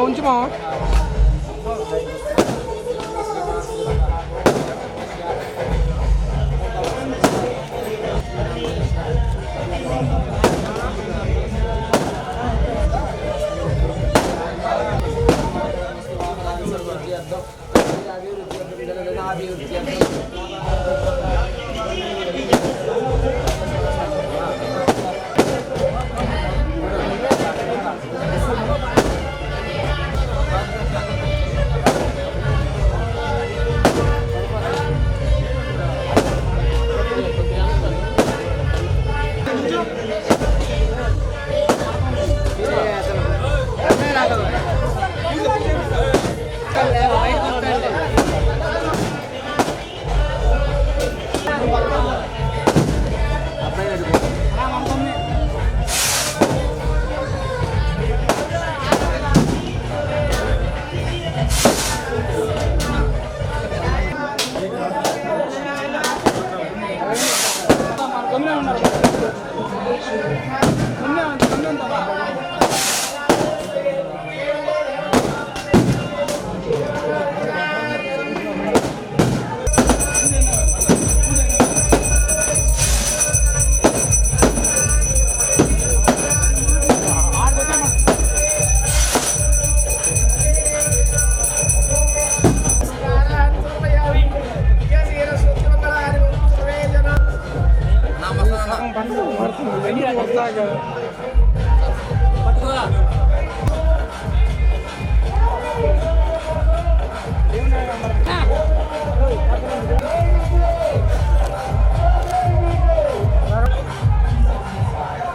ఉంచుమా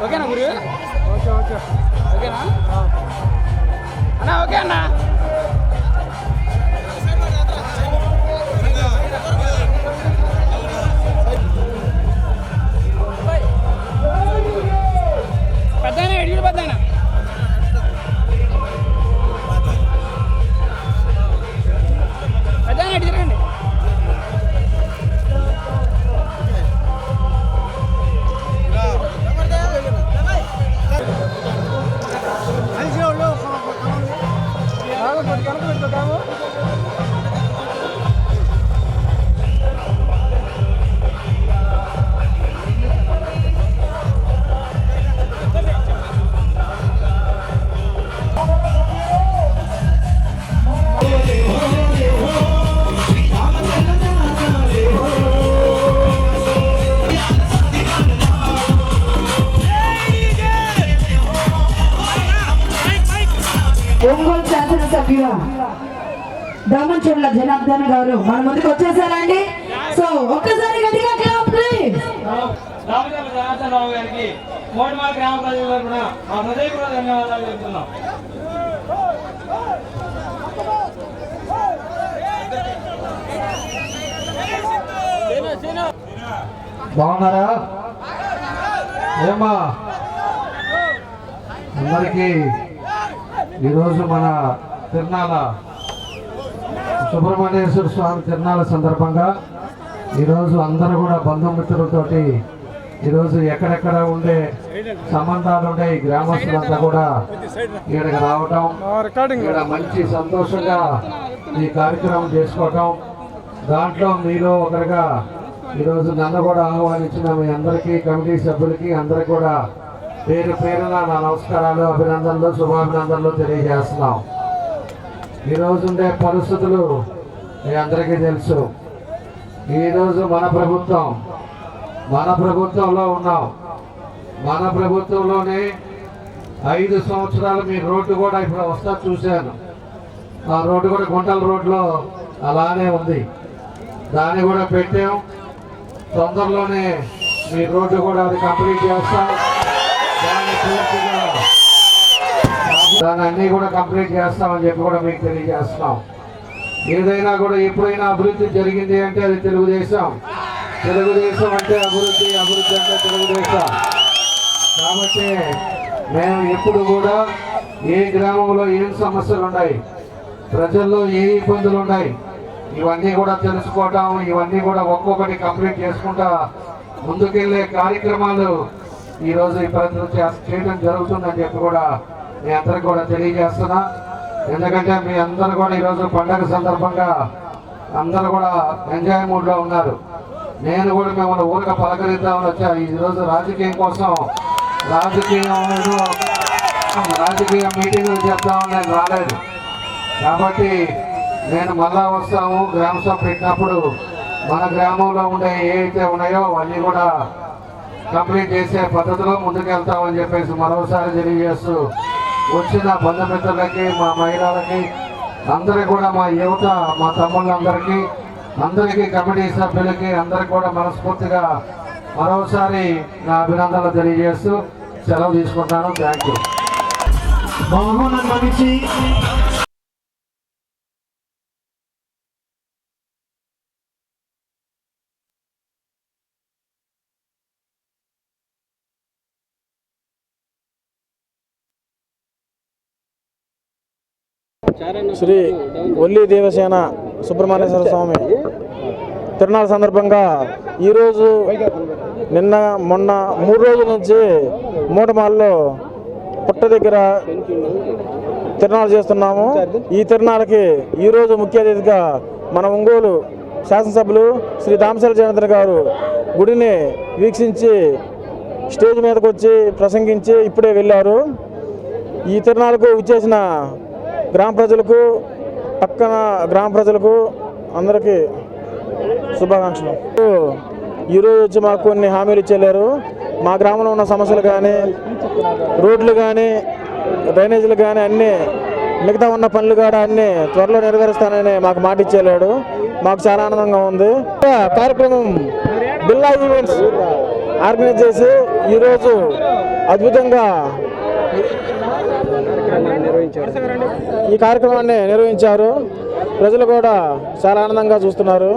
ఓకేనా గురు? Okay okay ఓకేనా అన్నా? ఓకే అన్నా. పెద్దయినా ఎడిగిడు పెద్దయినా పెద్దయినా ఎడిగిరండి. ఒంగోలు శాసనసభ్యులు దామచర్ల జనార్దన్ గారు మన ముందుకు వచ్చేసారండి. సో ఒక్కసారి గట్టిగా క్లాప్ ప్లీజ్. దామచర్ల జనార్దన్ రావు గారికి మోటిమాల గ్రామ ప్రజల తరపున మా హృదయపూర్వక ధన్యవాదాలు చెప్తున్నాం. బాగున్నారా? ఏమా అందరికీ ఈరోజు మన తిరునాళ్ళ సుబ్రహ్మణ్యేశ్వర స్వామి తిరునాళ్ళ సందర్భంగా ఈరోజు అందరూ కూడా బంధుమిత్రులతోటి ఈరోజు ఎక్కడెక్కడ ఉండే సంబంధాలు ఉండే ఈ గ్రామస్తులంతా కూడా ఇక్కడికి రావటం, ఇక్కడ మంచి సంతోషంగా ఈ కార్యక్రమం చేసుకోవటం, దాంట్లో మీలో ఒకరిగా ఈరోజు నన్ను కూడా ఆహ్వానించిన మీ అందరికీ, కమిటీ సభ్యులకి అందరికీ కూడా పేరు పేరున నా నమస్కారాలు, అభినందనలు, శుభాభినందనలు తెలియజేస్తున్నాం. ఈరోజు ఉండే పరిస్థితులు మీ అందరికీ తెలుసు. ఈరోజు మన ప్రభుత్వంలో ఉన్నాం. మన ప్రభుత్వంలోనే 5 సంవత్సరాలు మీ రోడ్డు కూడా ఇప్పుడు వస్తా చూశాను. ఆ రోడ్డు కూడా గుంటల రోడ్లో అలానే ఉంది. దాన్ని కూడా పెట్టాం. తొందరలోనే మీ రోడ్డు కూడా అది కంప్లీట్ చేస్తాం. దాన్ని అన్నీ కూడా కంప్లీట్ చేస్తామని చెప్పి కూడా మీకు తెలియజేస్తున్నాం. ఏదైనా కూడా ఎప్పుడైనా అభివృద్ధి జరిగింది అంటే అది తెలుగుదేశం అంటే అభివృద్ధి అంటే తెలుగుదేశం. కాబట్టి మేము ఎప్పుడు కూడా ఏ గ్రామంలో ఏం సమస్యలు ఉన్నాయి, ప్రజల్లో ఏ ఇబ్బందులు ఉన్నాయి, ఇవన్నీ కూడా తెలుసుకోవటం, ఇవన్నీ కూడా ఒక్కొక్కటి కంప్లీట్ చేసుకుంటా ముందుకెళ్ళే కార్యక్రమాలు ఈరోజు ఈ ప్రజలు చేయడం జరుగుతుందని చెప్పి కూడా మీ అందరికి కూడా తెలియజేస్తున్నా. ఎందుకంటే మీ అందరు కూడా ఈరోజు పండగ సందర్భంగా అందరూ కూడా ఎంజాయ్ మూడ్లో ఉన్నారు. నేను కూడా మిమ్మల్ని ఊరిగా పలకరిద్దామని వచ్చా. ఈరోజు రాజకీయం కోసం రాజకీయ మీటింగులు చెప్తామని నేను రాలేదు. కాబట్టి నేను మళ్ళా వస్తాము. గ్రామ సభ పెట్టినప్పుడు మన గ్రామంలో ఉండే ఏవైతే ఉన్నాయో అవన్నీ కూడా కంప్లీట్ చేసే పద్ధతిలో ముందుకెళ్తామని చెప్పేసి మరోసారి తెలియజేస్తూ, వచ్చిన బంధుమిత్రులకి, మా మహిళలకి, అందరికీ కూడా, మా యువత, మా తమ్ముళ్ళందరికీ, అందరికీ, కమిటీ సభ్యులకి అందరికీ కూడా మనస్ఫూర్తిగా మరోసారి నా అభినందనలు తెలియజేస్తూ సెలవు తీసుకుంటాను. Thank you. శ్రీ ఒల్లి దేవసేన సుబ్రహ్మణ్యేశ్వర స్వామి తిరునాళ్ళ సందర్భంగా ఈరోజు నిన్న మొన్న 3 రోజుల నుంచి మూటమాల్లో పుట్ట దగ్గర తిరునాళ్ళు చేస్తున్నాము. ఈ తిరునాళ్ళకి ఈరోజు ముఖ్య అతిథిగా మన ఒంగోలు శాసనసభ్యులు శ్రీ దామచర్ల జనార్దన్ గారు గుడిని వీక్షించి స్టేజ్ మీదకి వచ్చి ప్రసంగించి ఇప్పుడే వెళ్ళారు. ఈ తిరునాళ్ళకు విచ్చేసిన గ్రామ ప్రజలకు, పక్కన గ్రామ ప్రజలకు అందరికీ శుభాకాంక్షలు. ఈరోజు వచ్చి మాకు కొన్ని హామీలు ఇచ్చేళ్ళారు. మా గ్రామంలో ఉన్న సమస్యలు కానీ, రోడ్లు కానీ, డ్రైనేజీలు కానీ అన్నీ, మిగతా ఉన్న పనులు కూడా అన్నీ త్వరలో నెరవేరుస్తానని మాకు మాట ఇచ్చేళ్ళాడు. మాకు చాలా ఆనందంగా ఉంది. కార్యక్రమం బిర్లా ఈవెంట్స్ ఆర్గనైజ్ చేసి ఈరోజు అద్భుతంగా ఈ కార్యక్రమాన్ని నిర్వహించారు. ప్రజలు కూడా చాలా ఆనందంగా చూస్తున్నారు.